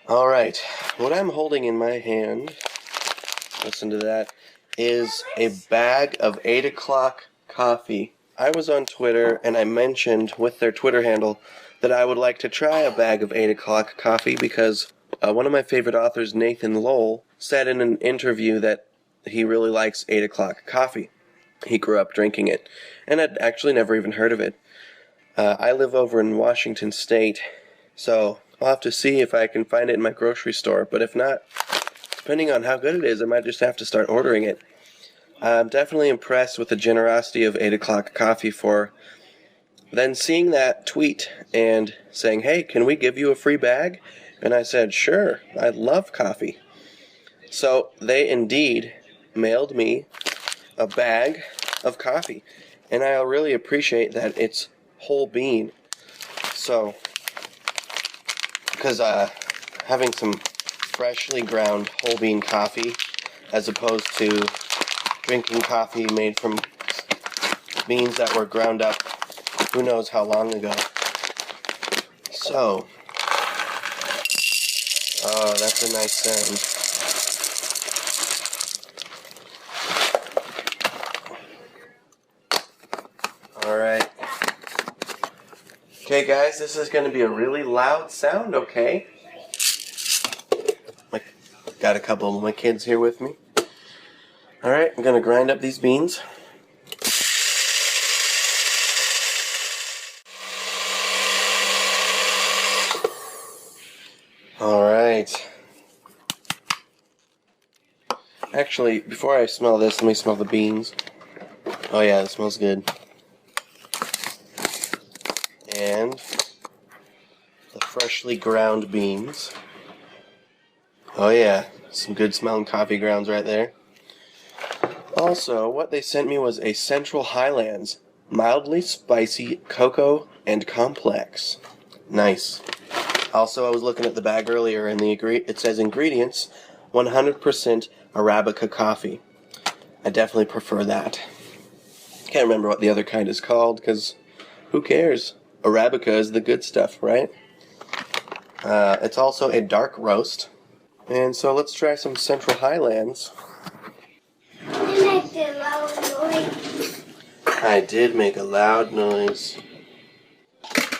Alright, what I'm holding in my hand, listen to that, is a bag of 8 o'clock coffee. I was on Twitter and I mentioned with their Twitter handle that I would like to try a bag of 8 o'clock coffee because one of my favorite authors, Nathan Lowell, said in an interview that he really likes 8 o'clock coffee. He grew up drinking it, and I'd actually never even heard of it. I live over in Washington State, so I'll have to see if I can find it in my grocery store, but if not, depending on how good it is, I might just have to start ordering it. I'm definitely impressed with the generosity of 8 o'clock coffee for then seeing that tweet and saying, hey, can we give you a free bag? And I said, sure, I love coffee. So they indeed mailed me a bag of coffee, and I really appreciate that it's whole bean. So, because having some freshly ground whole bean coffee as opposed to drinking coffee made from beans that were ground up who knows how long ago. So, oh, that's a nice sound. Alright. Okay guys, this is going to be a really loud sound, okay? Got a couple of my kids here with me. Alright, I'm going to grind up these beans. Alright. Actually, before I smell this, let me smell the beans. Oh yeah, it smells good. And the freshly ground beans. Oh yeah, some good smelling coffee grounds right there. Also, what they sent me was a Central Highlands mildly spicy cocoa and complex. Nice. Also, I was looking at the bag earlier and it says ingredients 100% Arabica coffee. I definitely prefer that. Can't remember what the other kind is called because who cares? Arabica is the good stuff, right? It's also a dark roast. And so let's try some Central Highlands. You make a loud noise. I did make a loud noise.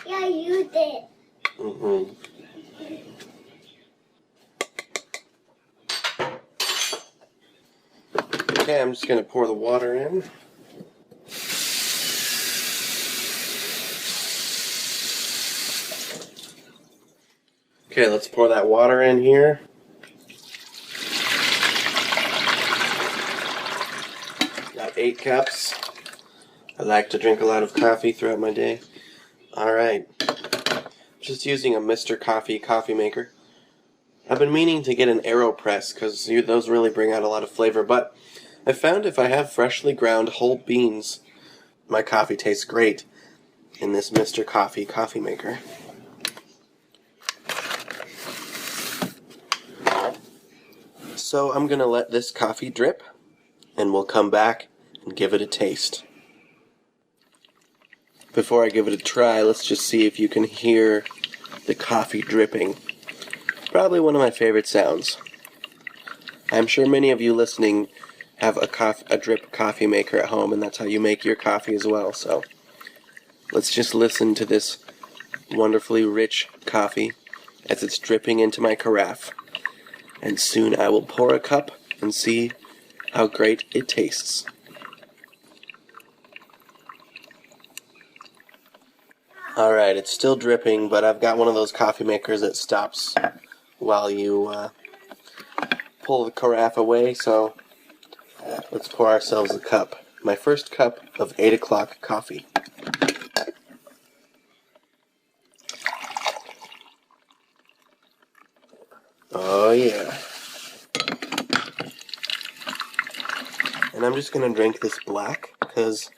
Yeah, you did. Mm-hmm. Okay, I'm just going to pour the water in. Okay, let's pour that water in here. Got 8 cups. I like to drink a lot of coffee throughout my day. Alright. Just using a Mr. Coffee maker. I've been meaning to get an AeroPress because those really bring out a lot of flavor, but I found if I have freshly ground whole beans, my coffee tastes great in this Mr. Coffee maker. So I'm going to let this coffee drip, and we'll come back and give it a taste. Before I give it a try, let's just see if you can hear the coffee dripping. Probably one of my favorite sounds. I'm sure many of you listening have a drip coffee maker at home, and that's how you make your coffee as well. So let's just listen to this wonderfully rich coffee as it's dripping into my carafe. And soon I will pour a cup and see how great it tastes. Alright, it's still dripping, but I've got one of those coffee makers that stops while you pull the carafe away, so let's pour ourselves a cup. My first cup of 8 o'clock coffee. Oh yeah. And I'm just going to drink this black, because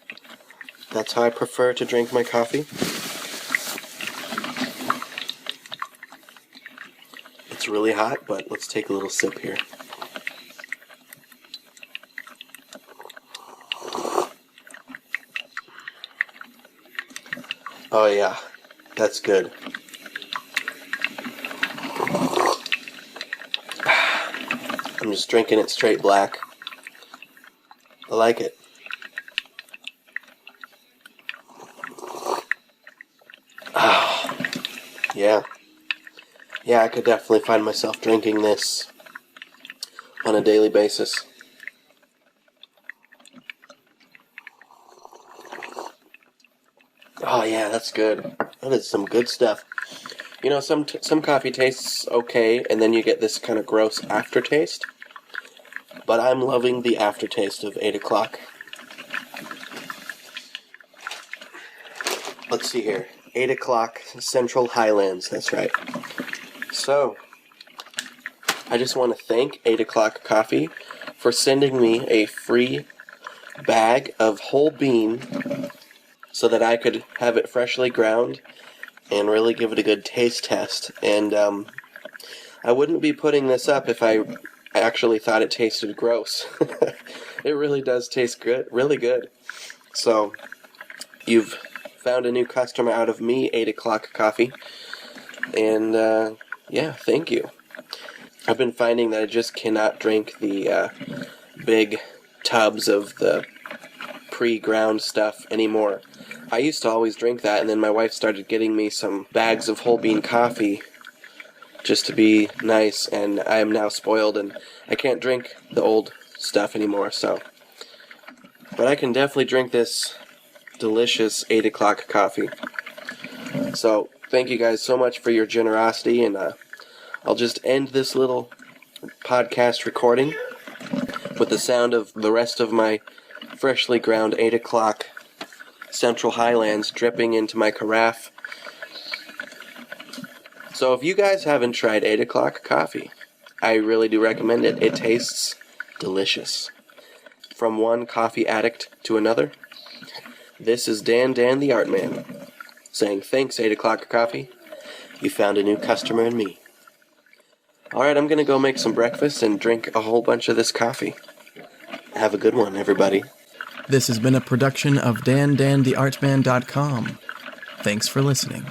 that's how I prefer to drink my coffee. It's really hot, but let's take a little sip here. Oh yeah, that's good. I'm just drinking it straight black. I like it. Ah, yeah. Yeah, I could definitely find myself drinking this on a daily basis. Oh yeah, that's good. That is some good stuff. You know, some coffee tastes okay, and then you get this kind of gross aftertaste. But I'm loving the aftertaste of 8 o'clock. Let's see here. 8 o'clock Central Highlands, that's right. So, I just want to thank 8 o'clock Coffee for sending me a free bag of whole bean so that I could have it freshly ground and really give it a good taste test. And I wouldn't be putting this up if I actually thought it tasted gross. It really does taste good, really good. So, you've found a new customer out of me, 8 o'clock Coffee. And, yeah, thank you. I've been finding that I just cannot drink the big tubs of the pre-ground stuff anymore. I used to always drink that, and then my wife started getting me some bags of whole bean coffee just to be nice, and I am now spoiled, and I can't drink the old stuff anymore, so. But I can definitely drink this delicious 8 o'clock coffee. So, thank you guys so much for your generosity, and I'll just end this little podcast recording with the sound of the rest of my freshly ground 8 o'clock Central Highlands dripping into my carafe. So if you guys haven't tried 8 o'clock coffee, I really do recommend it. It tastes delicious. From one coffee addict to another, this is Dan the Art Man saying thanks 8 o'clock coffee. You found a new customer in me. Alright, I'm gonna go make some breakfast and drink a whole bunch of this coffee. Have a good one, everybody. This has been a production of DanDanTheArtman.com. Thanks for listening.